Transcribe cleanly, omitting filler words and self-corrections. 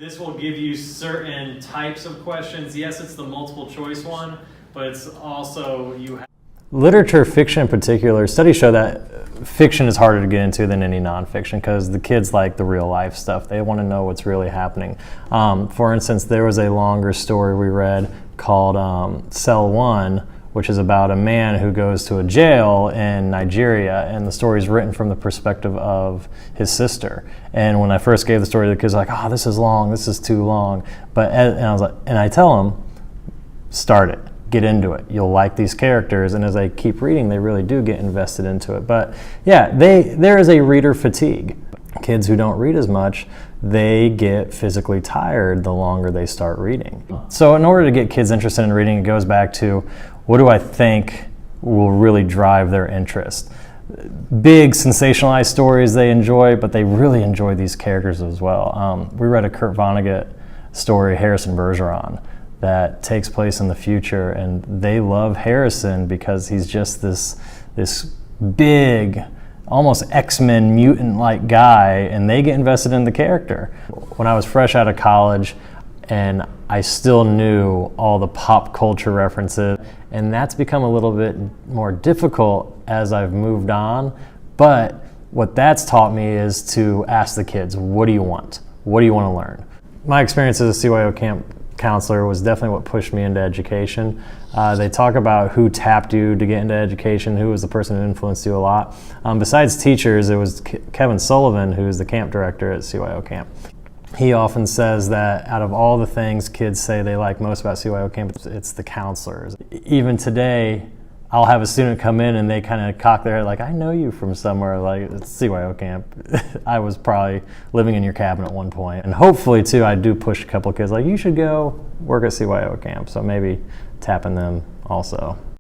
This will give you certain types of questions. Yes, it's the multiple choice one, but it's also you have literature, fiction in particular. Studies show that fiction is harder to get into than any nonfiction because the kids like the real life stuff. They want to know what's really happening. For instance, there was a longer story we read called Cell 1, which is about a man who goes to a jail in Nigeria, and the story is written from the perspective of his sister. And when I first gave the story, the kids were like, "Oh, this is long. This is too long." And I tell them, start it. Get into it. You'll like these characters, and as I keep reading, they really do get invested into it. But yeah, there is a reader fatigue. Kids who don't read as much, they get physically tired the longer they start reading. So in order to get kids interested in reading, it goes back to what do I think will really drive their interest. Big sensationalized stories they enjoy, but they really enjoy these characters as well. We read a Kurt Vonnegut story, Harrison Bergeron, that takes place in the future, and they love Harrison because he's just this big, almost X-Men mutant-like guy, and they get invested in the character. When I was fresh out of college, and I still knew all the pop culture references, and that's become a little bit more difficult as I've moved on, but what that's taught me is to ask the kids, what do you want? What do you want to learn? My experience as a CYO camp counselor was definitely what pushed me into education. They talk about who tapped you to get into education, who was the person who influenced you a lot. Besides teachers, it was Kevin Sullivan, who's the camp director at CYO camp. He often says that out of all the things kids say they like most about CYO camp, it's the counselors. Even today, I'll have a student come in and they kind of cock their head like, I know you from somewhere, like it's CYO camp. I was probably living in your cabin at one point. And hopefully too, I do push a couple of kids like, you should go work at CYO camp. So maybe tapping them also.